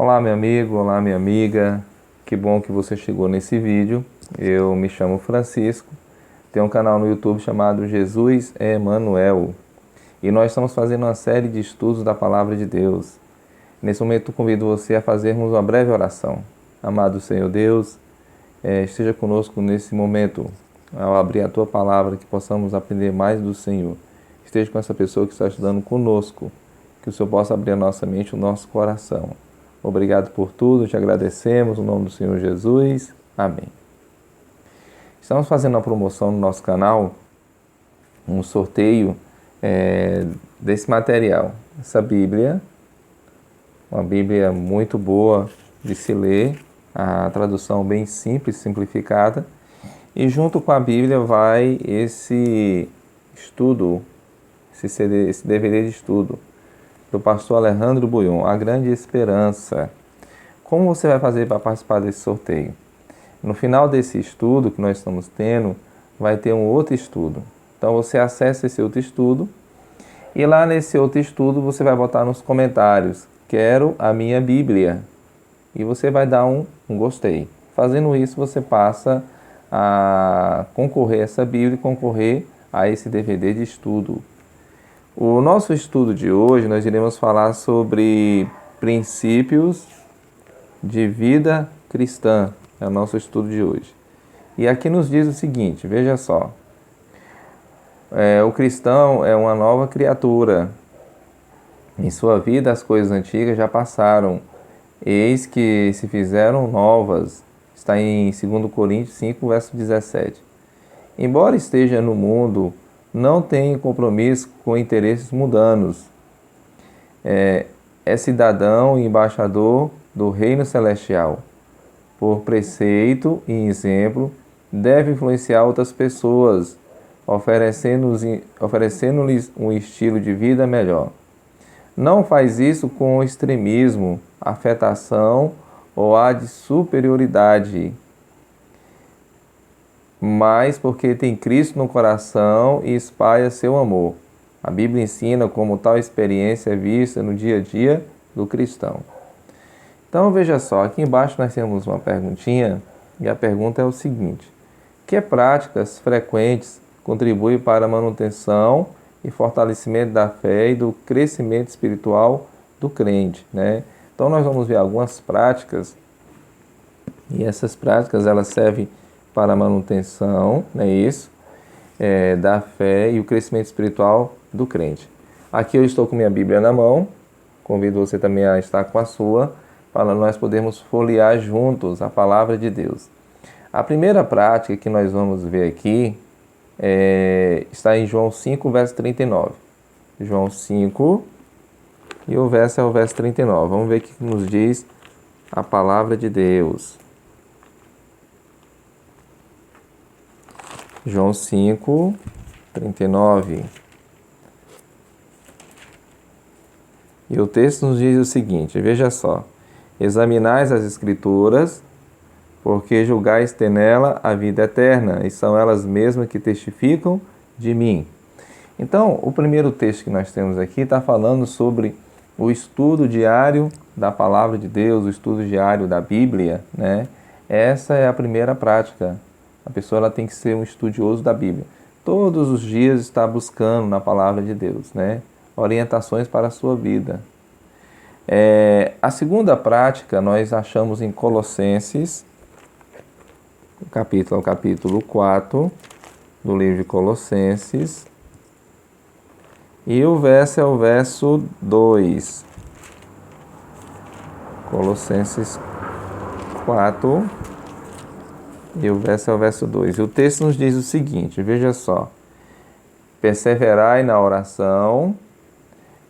Olá, meu amigo, olá, minha amiga. Que bom que você chegou nesse vídeo. Eu me chamo Francisco. Tenho um canal no YouTube chamado Jesus é Emanuel. E nós estamos fazendo uma série de estudos da Palavra de Deus. Nesse momento, convido você a fazermos uma breve oração. Amado Senhor Deus, esteja conosco nesse momento, ao abrir a Tua Palavra, que possamos aprender mais do Senhor. Esteja com essa pessoa que está estudando conosco, que o Senhor possa abrir a nossa mente, o nosso coração. Obrigado por tudo, te agradecemos, no nome do Senhor Jesus. Amém. Estamos fazendo uma promoção no nosso canal, um sorteio desse material. Essa Bíblia, uma Bíblia muito boa de se ler, a tradução bem simples, simplificada. E junto com a Bíblia vai esse estudo, esse DVD de estudo, do pastor Alejandro Bulhon, A Grande Esperança. Como você vai fazer para participar desse sorteio? No final desse estudo que nós estamos tendo, vai ter um outro estudo. Então você acessa esse outro estudo e lá nesse outro estudo você vai botar nos comentários: quero a minha Bíblia. E você vai dar um gostei. Fazendo isso, você passa a concorrer a essa Bíblia e concorrer a esse DVD de estudo. O nosso estudo de hoje, nós iremos falar sobre princípios de vida cristã. É o nosso estudo de hoje. E aqui nos diz o seguinte, veja só. O cristão é uma nova criatura. Em sua vida as coisas antigas já passaram. Eis que se fizeram novas. Está em 2 Coríntios 5, verso 17. Embora esteja no mundo, não tem compromisso com interesses mundanos. É cidadão e embaixador do reino celestial. Por preceito e exemplo, deve influenciar outras pessoas, oferecendo-lhes um estilo de vida melhor. Não faz isso com extremismo, afetação ou ar de superioridade, mas porque tem Cristo no coração e espalha seu amor. A Bíblia ensina como tal experiência é vista no dia a dia do cristão. Então veja só, aqui embaixo nós temos uma perguntinha e a pergunta é o seguinte: que práticas frequentes contribuem para a manutenção e fortalecimento da fé e do crescimento espiritual do crente, né? Então nós vamos ver algumas práticas e essas práticas elas servem para a manutenção, né, da fé e o crescimento espiritual do crente. Aqui eu estou com minha Bíblia na mão, convido você também a estar com a sua, para nós podermos folhear juntos a palavra de Deus. A primeira prática que nós vamos ver aqui está em João 5, verso 39. João 5, e o verso é o verso 39. Vamos ver o que nos diz a palavra de Deus. João 5, 39. E o texto nos diz o seguinte, veja só. Examinais as Escrituras, porque julgais ter nela a vida eterna, e são elas mesmas que testificam de mim. Então, o primeiro texto que nós temos aqui está falando sobre o estudo diário da Palavra de Deus, o estudo diário da Bíblia, né? Essa é a primeira prática. A pessoa ela tem que ser um estudioso da Bíblia. Todos os dias está buscando na Palavra de Deus, né, orientações para a sua vida. A segunda prática nós achamos em Colossenses, capítulo 4 do livro de Colossenses. E o verso é o verso 2. Colossenses 4. E o verso é o verso 2. E o texto nos diz o seguinte, veja só. Perseverai na oração,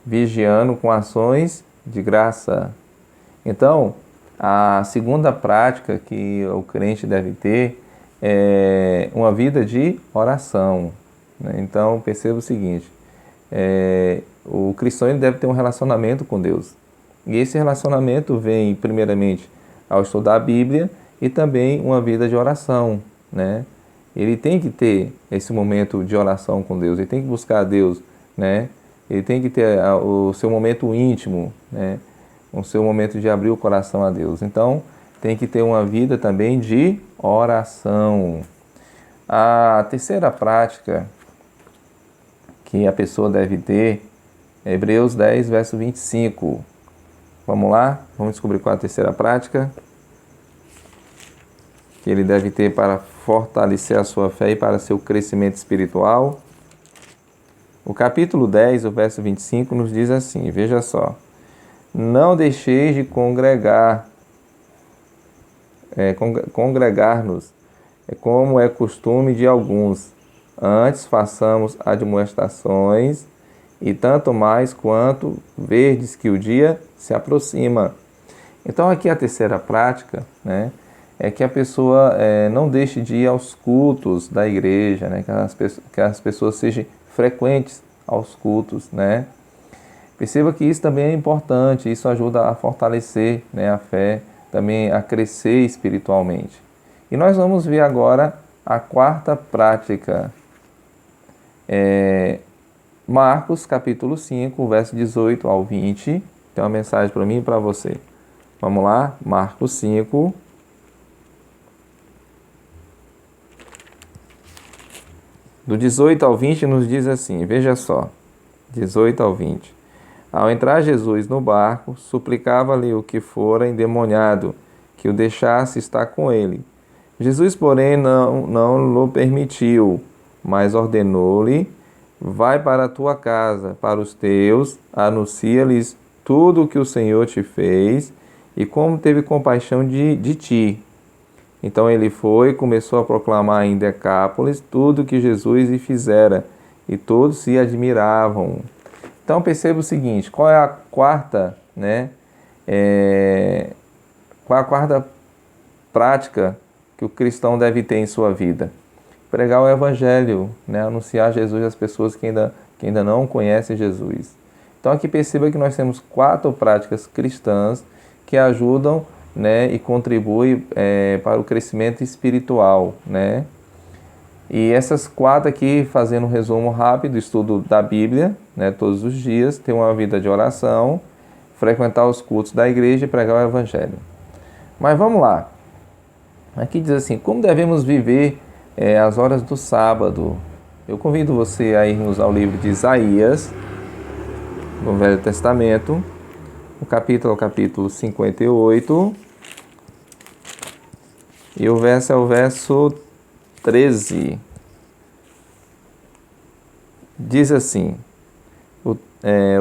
vigiando com ações de graça. Então, a segunda prática que o crente deve ter é uma vida de oração, né? Então, perceba o seguinte, o cristão ele deve ter um relacionamento com Deus. E esse relacionamento vem, primeiramente, ao estudar a Bíblia, e também uma vida de oração, né? Ele tem que ter esse momento de oração com Deus, ele tem que buscar a Deus, né? Ele tem que ter o seu momento íntimo, né? o seu momento de abrir o coração a Deus. Então, tem que ter uma vida também de oração. A terceira prática que a pessoa deve ter é Hebreus 10, verso 25. Vamos lá? Vamos descobrir qual é a terceira prática que ele deve ter para fortalecer a sua fé e para seu crescimento espiritual. O capítulo 10, o verso 25, nos diz assim, veja só. Não deixeis de congregar-nos, como é costume de alguns. Antes façamos admoestações, e tanto mais quanto verdes que o dia se aproxima. Então aqui a terceira prática, né, é que a pessoa não deixe de ir aos cultos da igreja, né, que as pessoas sejam frequentes aos cultos, né. Perceba que isso também é importante, isso ajuda a fortalecer, né, a fé, também a crescer espiritualmente. E nós vamos ver agora a quarta prática. Marcos, capítulo 5, verso 18 ao 20. Tem uma mensagem para mim e para você. Vamos lá? Marcos 5. Do 18 ao 20 nos diz assim, veja só. 18 ao 20. Ao entrar Jesus no barco, suplicava-lhe o que fora endemoniado, que o deixasse estar com ele. Jesus, porém, não lhe permitiu, mas ordenou-lhe: vai para a tua casa, para os teus, anuncia-lhes tudo o que o Senhor te fez e como teve compaixão de ti. Então ele foi e começou a proclamar em Decápolis tudo o que Jesus lhe fizera, e todos se admiravam. Então perceba o seguinte, qual é a quarta, né? Qual é a quarta prática que o cristão deve ter em sua vida? Pregar o Evangelho, né? Anunciar Jesus às pessoas que ainda não conhecem Jesus. Então aqui perceba que nós temos 4 práticas cristãs que ajudam, né, e contribuem para o crescimento espiritual, né? E essas 4 aqui, fazendo um resumo rápido, estudo da Bíblia, né, todos os dias, ter uma vida de oração, frequentar os cultos da igreja e pregar o Evangelho. Mas vamos lá. Aqui diz assim, como devemos viver as horas do sábado? Eu convido você a irmos ao livro de Isaías, no Velho Testamento, o capítulo 58, e o verso é o verso 13. Diz assim, o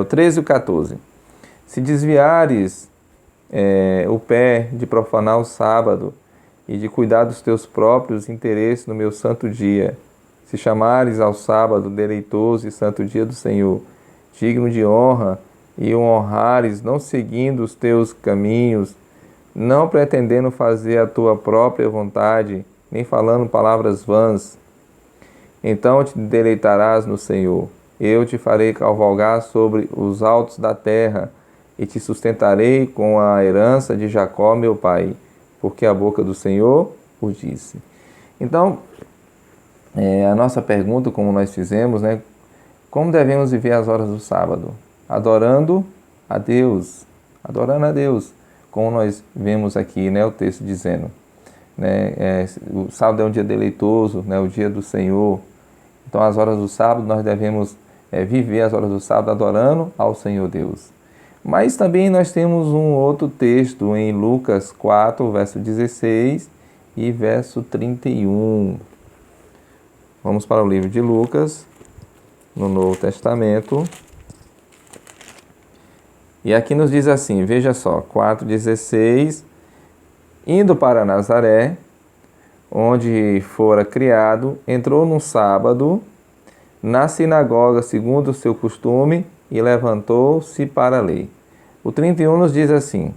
13 e o 14. Se desviares o pé de profanar o sábado e de cuidar dos teus próprios interesses no meu santo dia, se chamares ao sábado deleitoso e santo dia do Senhor, digno de honra, e o honrares, não seguindo os teus caminhos, não pretendendo fazer a tua própria vontade, nem falando palavras vãs, então te deleitarás no Senhor. Eu te farei cavalgar sobre os altos da terra, e te sustentarei com a herança de Jacó, meu pai, porque a boca do Senhor o disse. Então, a nossa pergunta, como nós fizemos, né? Como devemos viver as horas do sábado? Adorando a Deus, como nós vemos aqui, né, o texto dizendo, né, o sábado é um dia deleitoso, né, o dia do Senhor. Então, as horas do sábado, nós devemos viver as horas do sábado adorando ao Senhor Deus. Mas também nós temos um outro texto em Lucas 4, verso 16 e verso 31. Vamos para o livro de Lucas, no Novo Testamento. E aqui nos diz assim, veja só, 4,16, indo para Nazaré, onde fora criado, entrou num sábado, na sinagoga, segundo o seu costume, e levantou-se para ler. O 31 nos diz assim,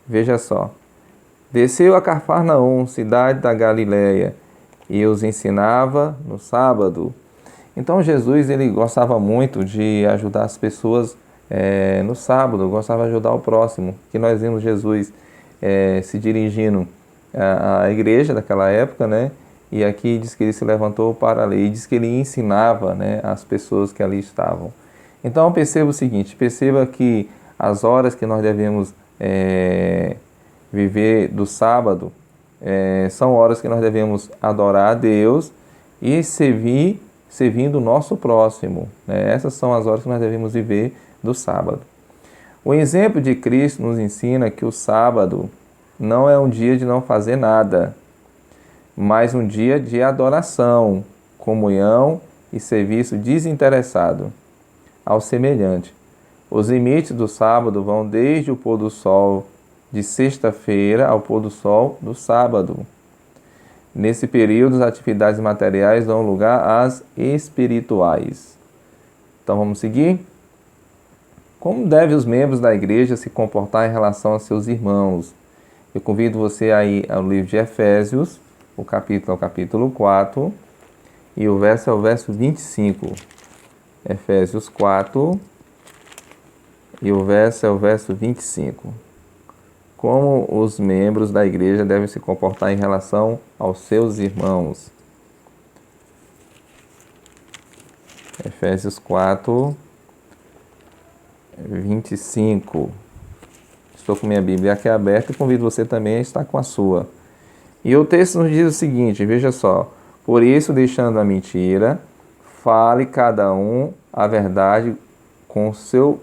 veja só, desceu a Cafarnaum, cidade da Galileia, e os ensinava no sábado. Então Jesus, ele gostava muito de ajudar as pessoas no sábado, gostava de ajudar o próximo, que nós vimos Jesus se dirigindo à igreja daquela época, né? E aqui diz que ele se levantou para ler, e diz que ele ensinava, né, as pessoas que ali estavam. Então perceba o seguinte, perceba que as horas que nós devemos viver do sábado, são horas que nós devemos adorar a Deus e servindo o nosso próximo, né? Essas são as horas que nós devemos viver do sábado. O exemplo de Cristo nos ensina que o sábado não é um dia de não fazer nada, mas um dia de adoração, comunhão e serviço desinteressado ao semelhante. Os limites do sábado vão desde o pôr do sol de sexta-feira ao pôr do sol do sábado. Nesse período, as atividades materiais dão lugar às espirituais. Então vamos seguir? Como devem os membros da igreja se comportar em relação a seus irmãos? Eu convido você aí ao livro de Efésios, o capítulo é o capítulo 4, e o verso é o verso 25. Efésios 4, e o verso é o verso 25. Como os membros da igreja devem se comportar em relação aos seus irmãos. Efésios 4, 25. Estou com minha Bíblia aqui aberta e convido você também a estar com a sua. E o texto nos diz o seguinte, veja só. Por isso, deixando a mentira, fale cada um a verdade com o seu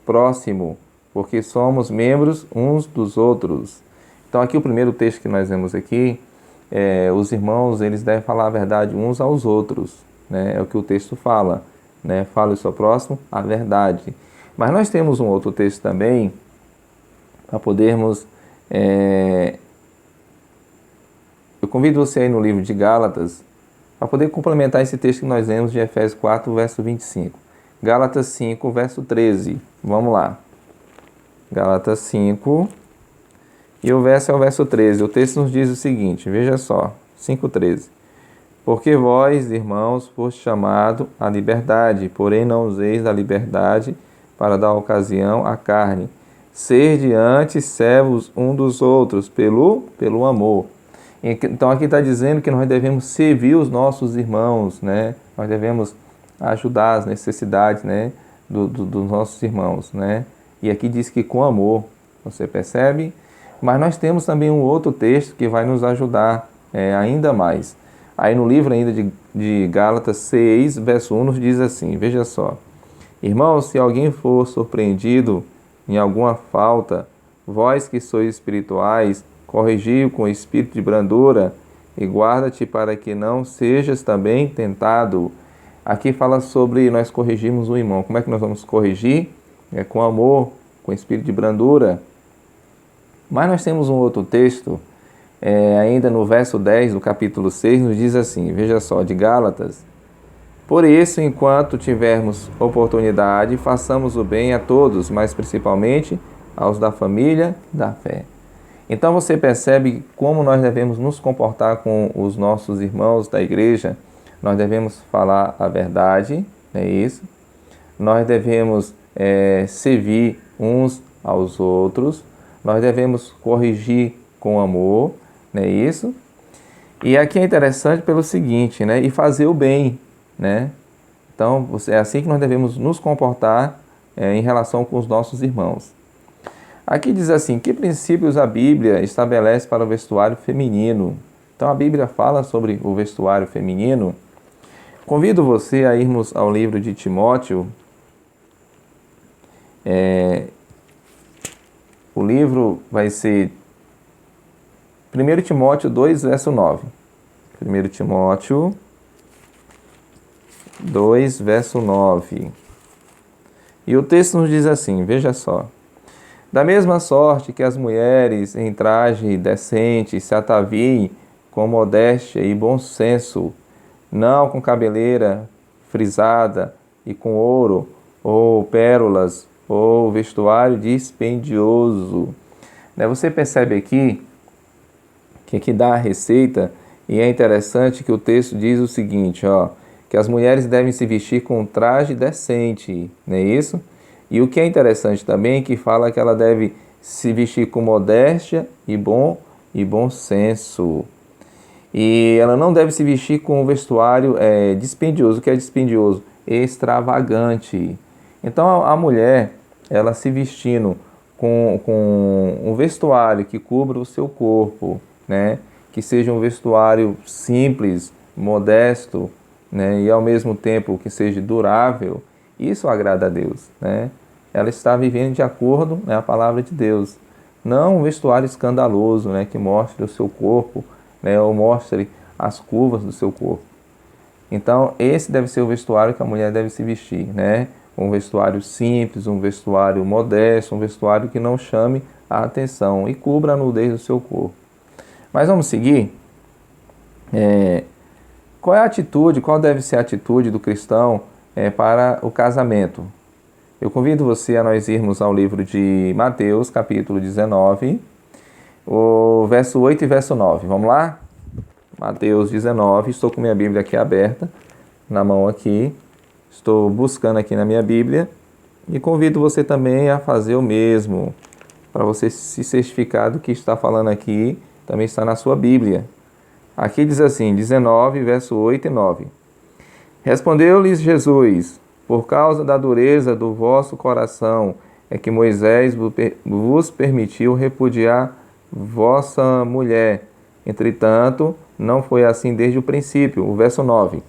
próximo, porque somos membros uns dos outros. Então aqui o primeiro texto que nós vemos aqui, os irmãos eles devem falar a verdade uns aos outros, né? É o que o texto fala, né? Fale o seu próximo a verdade. Mas nós temos um outro texto também, para podermos... Eu convido você aí no livro de Gálatas, para poder complementar esse texto que nós lemos de Efésios 4, verso 25. Gálatas 5, verso 13. Vamos lá. Gálatas 5, e o verso é o verso 13. O texto nos diz o seguinte, veja só, 5:13. Porque vós, irmãos, foste chamados à liberdade, porém não useis da liberdade para dar ocasião à carne. Sede antes servos um dos outros pelo amor. Então aqui está dizendo que nós devemos servir os nossos irmãos, né? Nós devemos ajudar as necessidades, né, dos nossos irmãos, né? E aqui diz que com amor, você percebe? Mas nós temos também um outro texto que vai nos ajudar ainda mais. Aí no livro ainda de Gálatas 6, verso 1, nos diz assim, veja só. Irmãos, se alguém for surpreendido em alguma falta, vós que sois espirituais, corrigi-o com espírito de brandura e guarda-te para que não sejas também tentado. Aqui fala sobre nós corrigirmos o irmão. Como é que nós vamos corrigir? Com amor, com espírito de brandura. Mas nós temos um outro texto, ainda no verso 10 do capítulo 6, nos diz assim, veja só, de Gálatas. Por isso, enquanto tivermos oportunidade, façamos o bem a todos, mas principalmente aos da família da fé. Então você percebe como nós devemos nos comportar com os nossos irmãos da igreja. Nós devemos falar a verdade, é isso. Nós devemos servir uns aos outros. Nós devemos corrigir com amor, não é isso? E aqui é interessante pelo seguinte, né? E fazer o bem, né? Então, é assim que nós devemos nos comportar em relação com os nossos irmãos. Aqui diz assim, que princípios a Bíblia estabelece para o vestuário feminino? Então, a Bíblia fala sobre o vestuário feminino. Convido você a irmos ao livro de Timóteo. O livro vai ser 1 Timóteo 2, verso 9. 1 Timóteo 2, verso 9. E o texto nos diz assim, veja só. Da mesma sorte que as mulheres em traje decente se ataviem com modéstia e bom senso, não com cabeleira frisada e com ouro, ou pérolas, ou vestuário dispendioso. Você percebe aqui que aqui dá a receita, e é interessante que o texto diz o seguinte, que as mulheres devem se vestir com um traje decente, não é isso? E o que é interessante também é que fala que ela deve se vestir com modéstia e bom senso. E ela não deve se vestir com um vestuário dispendioso. O que é dispendioso? Extravagante. Então a mulher, ela se vestindo com um vestuário que cubra o seu corpo, né? Que seja um vestuário simples, modesto, né? E ao mesmo tempo que seja durável, isso agrada a Deus, né? Ela está vivendo de acordo com a palavra de Deus. Não um vestuário escandaloso, né? Que mostre o seu corpo, né? Ou mostre as curvas do seu corpo. Então, esse deve ser o vestuário que a mulher deve se vestir, né? Um vestuário simples, um vestuário modesto, um vestuário que não chame a atenção e cubra a nudez do seu corpo. Mas vamos seguir? Qual é a atitude, qual deve ser a atitude do cristão para o casamento? Eu convido você a nós irmos ao livro de Mateus, capítulo 19, o verso 8 e verso 9. Vamos lá? Mateus 19, estou com minha Bíblia aqui aberta, na mão aqui. Estou buscando aqui na minha Bíblia e convido você também a fazer o mesmo, para você se certificar do que está falando aqui, também está na sua Bíblia. Aqui diz assim, 19, verso 8 e 9. Respondeu-lhes Jesus: por causa da dureza do vosso coração é que Moisés vos permitiu repudiar vossa mulher. Entretanto, não foi assim desde o princípio. O verso 9.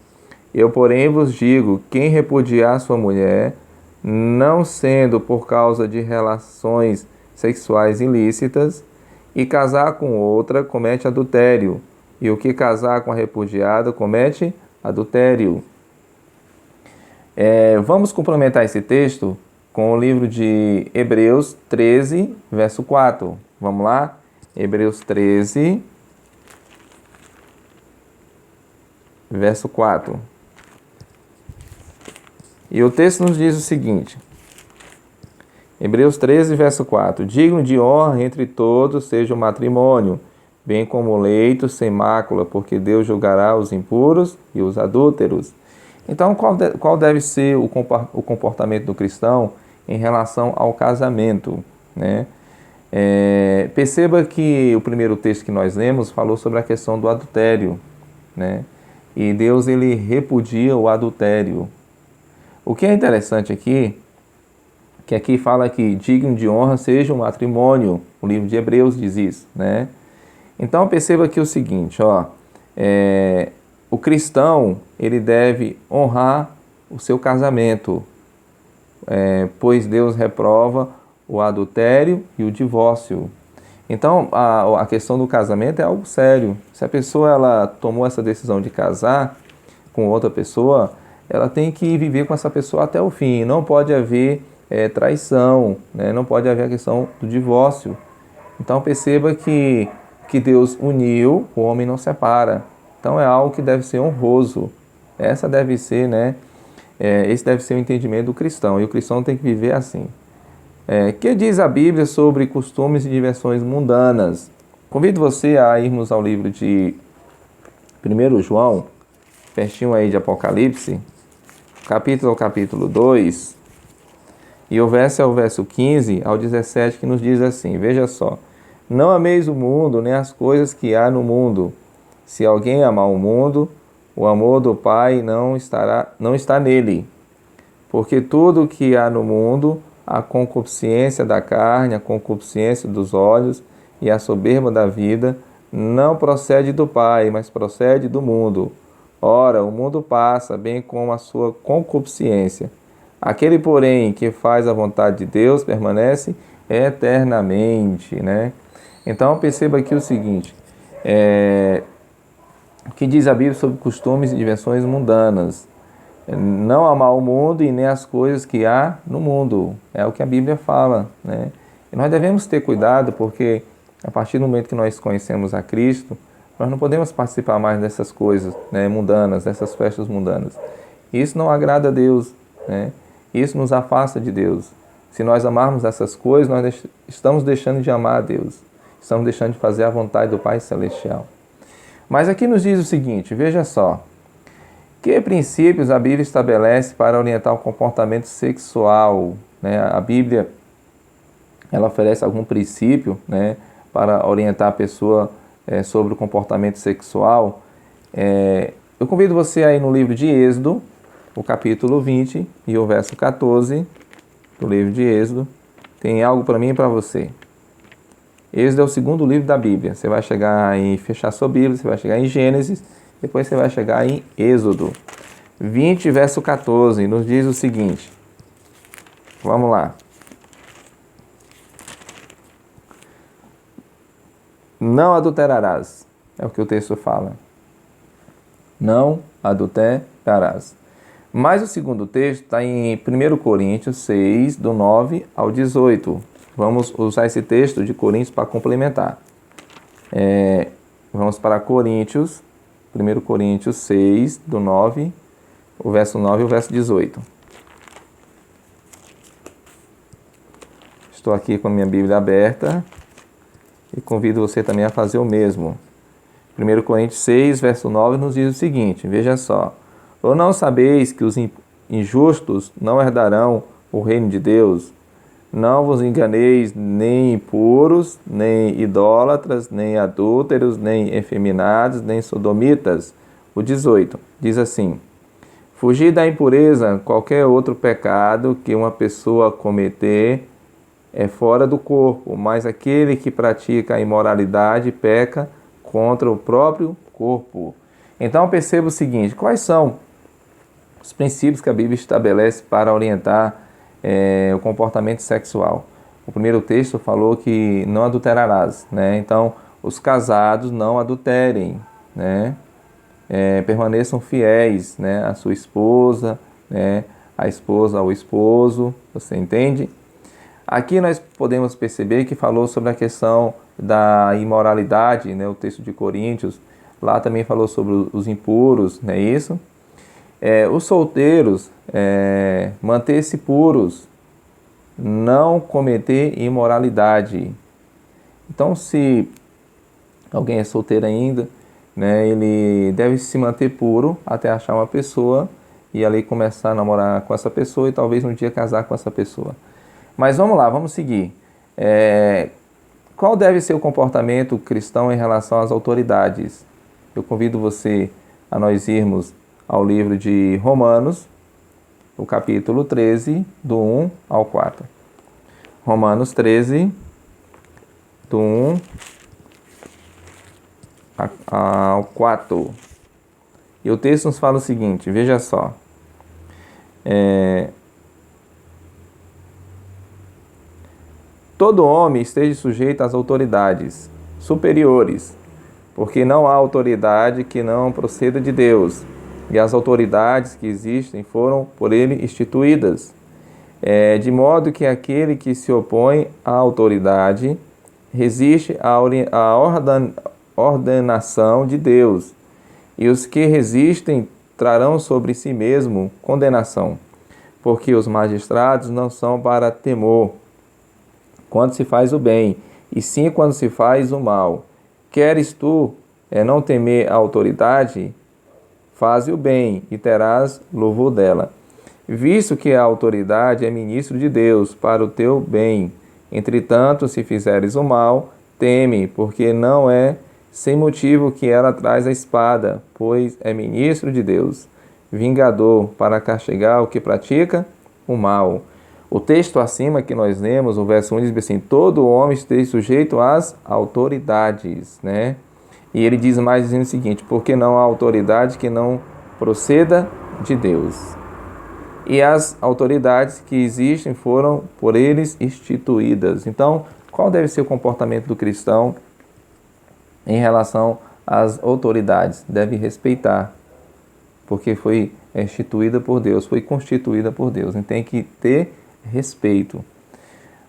Eu, porém, vos digo, quem repudiar sua mulher, não sendo por causa de relações sexuais ilícitas, e casar com outra, comete adultério. E o que casar com a repudiada, comete adultério. Vamos complementar esse texto com o livro de Hebreus 13, verso 4. Vamos lá? Hebreus 13, verso 4. E o texto nos diz o seguinte, Hebreus 13, verso 4. Digno de honra entre todos seja o matrimônio, bem como o leito sem mácula, porque Deus julgará os impuros e os adúlteros. Então, qual deve ser o comportamento do cristão em relação ao casamento, né? Perceba que o primeiro texto que nós lemos falou sobre a questão do adultério, né? E Deus, ele repudia o adultério. O que é interessante aqui, que aqui fala que digno de honra seja o matrimônio. O livro de Hebreus diz isso, né? Então perceba aqui o seguinte, o cristão, ele deve honrar o seu casamento, pois Deus reprova o adultério e o divórcio. Então a questão do casamento é algo sério. Se a pessoa ela tomou essa decisão de casar com outra pessoa, ela tem que viver com essa pessoa até o fim. Não pode haver traição, né? Não pode haver a questão do divórcio. Então perceba que Deus uniu, o homem não separa. Então é algo que deve ser honroso. Esse deve ser o entendimento do cristão. E o cristão tem que viver assim. Que diz a Bíblia sobre costumes e diversões mundanas? Convido você a irmos ao livro de 1 João, pertinho aí de Apocalipse, capítulo 2, e o verso é o verso 15 ao 17, que nos diz assim, veja só, não ameis o mundo, nem as coisas que há no mundo. Se alguém amar o mundo, o amor do Pai não está nele. Porque tudo o que há no mundo, a concupiscência da carne, a concupiscência dos olhos e a soberba da vida, não procede do Pai, mas procede do mundo. Ora, o mundo passa, bem como a sua concupiscência. Aquele, porém, que faz a vontade de Deus permanece eternamente, né? Então, perceba aqui o seguinte, o que diz a Bíblia sobre costumes e diversões mundanas. Não amar o mundo e nem as coisas que há no mundo. É o que a Bíblia fala, né? E nós devemos ter cuidado porque, a partir do momento que nós conhecemos a Cristo, nós não podemos participar mais dessas coisas, né, mundanas, dessas festas mundanas. Isso não agrada a Deus, né? Isso nos afasta de Deus. Se nós amarmos essas coisas, nós estamos deixando de amar a Deus. Estamos deixando de fazer a vontade do Pai Celestial. Mas aqui nos diz o seguinte, veja só. Que princípios a Bíblia estabelece para orientar o comportamento sexual, né? A Bíblia, ela oferece algum princípio, né, para orientar a pessoa sobre o comportamento sexual. Eu convido você aí no livro de Êxodo, o capítulo 20 e o verso 14 do livro de Êxodo. tem algo para mim e para você. Êxodo é o segundo livro da Bíblia. Você vai chegar em fechar sua Bíblia, você vai chegar em Gênesis, depois você vai chegar em Êxodo 20, verso 14, nos diz o seguinte. Vamos lá. Não adulterarás. É o que o texto fala. Não adulterarás. Mas o segundo texto está em 1 Coríntios 6, do 9 ao 18. Vamos usar esse texto de Coríntios para complementar. Vamos para Coríntios, 1 Coríntios 6, do 9, o verso 9 e o verso 18. Estou aqui com a minha Bíblia aberta e convido você também a fazer o mesmo. 1 Coríntios 6, verso 9 nos diz o seguinte, veja só. Ou não sabeis que os injustos não herdarão o reino de Deus? Não vos enganeis, nem impuros, nem idólatras, nem adúlteros, nem efeminados, nem sodomitas. O 18 diz assim: fugir da impureza, qualquer outro pecado que uma pessoa cometer é fora do corpo, mas aquele que pratica a imoralidade peca contra o próprio corpo. Então perceba o seguinte, quais são os princípios que a Bíblia estabelece para orientar o comportamento sexual? O primeiro texto falou que não adulterarás, né? Então, os casados não adulterem, né? Permaneçam fiéis, né? À sua esposa, né? A esposa ao esposo, você entende? Aqui nós podemos perceber que falou sobre a questão da imoralidade, né? O texto de Coríntios, lá também falou sobre os impuros, não é isso? Os solteiros, manter-se puros, não cometer imoralidade. Então, se alguém é solteiro ainda, né, ele deve se manter puro até achar uma pessoa e ali começar a namorar com essa pessoa e talvez um dia casar com essa pessoa. Mas vamos lá, vamos seguir. Qual deve ser o comportamento cristão em relação às autoridades? Eu convido você a nós irmos ao livro de Romanos, o capítulo 13, do 1 ao 4. Romanos 13, do 1 ao 4. E o texto nos fala o seguinte, veja só. Todo homem esteja sujeito às autoridades superiores, porque não há autoridade que não proceda de Deus, e as autoridades que existem foram por ele instituídas. De modo que aquele que se opõe à autoridade resiste à ordenação de Deus, e os que resistem trarão sobre si mesmo condenação, porque os magistrados não são para temor quando se faz o bem, e sim quando se faz o mal. Queres tu não temer a autoridade? Faze o bem e terás louvor dela, visto que a autoridade é ministro de Deus para o teu bem. Entretanto, se fizeres o mal, teme, porque não é sem motivo que ela traz a espada, pois é ministro de Deus, vingador para castigar o que pratica o mal. O texto acima que nós lemos, o verso 1 diz assim, todo homem esteja sujeito às autoridades, né? E ele diz mais dizendo o seguinte, porque não há autoridade que não proceda de Deus. E as autoridades que existem foram por eles instituídas. Então, qual deve ser o comportamento do cristão em relação às autoridades? Deve respeitar, porque foi instituída por Deus, foi constituída por Deus. Então, tem que ter respeito.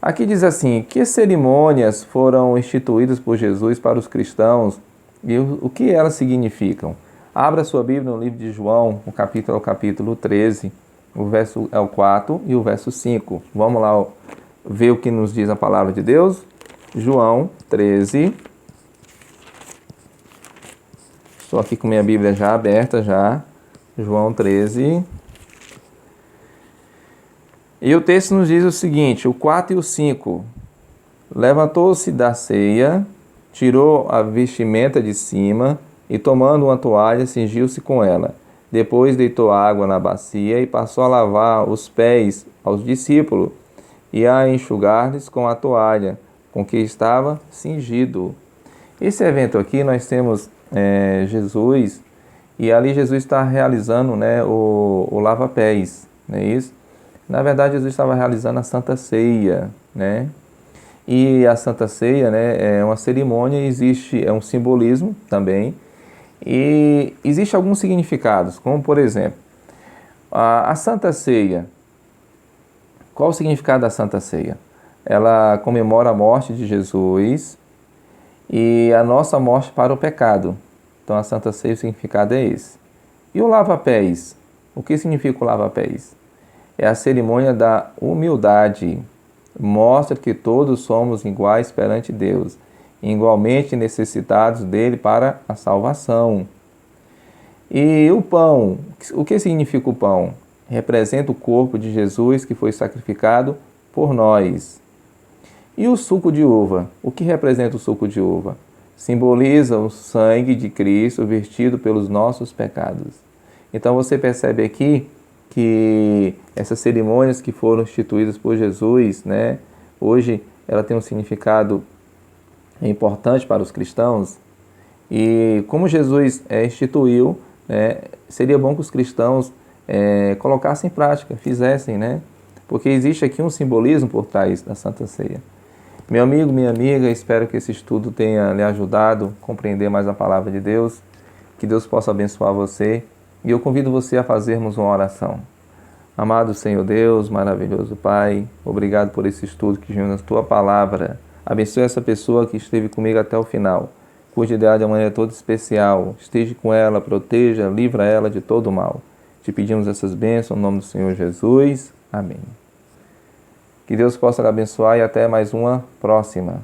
Aqui diz assim, que cerimônias foram instituídas por Jesus para os cristãos e o que elas significam? Abra sua Bíblia no livro de João, o capítulo 13, o verso 4 e o verso 5. Vamos lá ver o que nos diz a palavra de Deus. João 13. Estou aqui com minha Bíblia já aberta já. João 13. E o texto nos diz o seguinte, o 4 e o 5. Levantou-se da ceia, tirou a vestimenta de cima e, tomando uma toalha, cingiu-se com ela. Depois deitou água na bacia e passou a lavar os pés aos discípulos e a enxugar-lhes com a toalha com que estava cingido. Esse evento aqui nós temos Jesus, e ali Jesus está realizando, né, o lava-pés, não é isso? Na verdade, Jesus estava realizando a Santa Ceia, né? E a Santa Ceia, né, é uma cerimônia, é um simbolismo também, e existe alguns significados, como por exemplo, a Santa Ceia. Qual o significado da Santa Ceia? Ela comemora a morte de Jesus e a nossa morte para o pecado. Então a Santa Ceia, o significado é esse. E o lava-pés? O que significa o lava-pés? É a cerimônia da humildade. Mostra que todos somos iguais perante Deus, igualmente necessitados dele para a salvação. E o pão, o que significa o pão? Representa o corpo de Jesus que foi sacrificado por nós. E o suco de uva? O que representa o suco de uva? Simboliza o sangue de Cristo vertido pelos nossos pecados. Então você percebe aqui que essas cerimônias que foram instituídas por Jesus, né, hoje ela tem um significado importante para os cristãos. E como Jesus instituiu, seria bom que os cristãos colocassem em prática, fizessem, né? Porque existe aqui um simbolismo por trás da Santa Ceia. Meu amigo, minha amiga, espero que esse estudo tenha lhe ajudado a compreender mais a palavra de Deus, que Deus possa abençoar você, e eu convido você a fazermos uma oração. Amado Senhor Deus, maravilhoso Pai, obrigado por esse estudo que junta a Tua Palavra. Abençoe essa pessoa que esteve comigo até o final. Cuide dela de uma maneira toda especial. Esteja com ela, proteja, livra ela de todo o mal. Te pedimos essas bênçãos no nome do Senhor Jesus. Amém. Que Deus possa lhe abençoar e até mais uma próxima.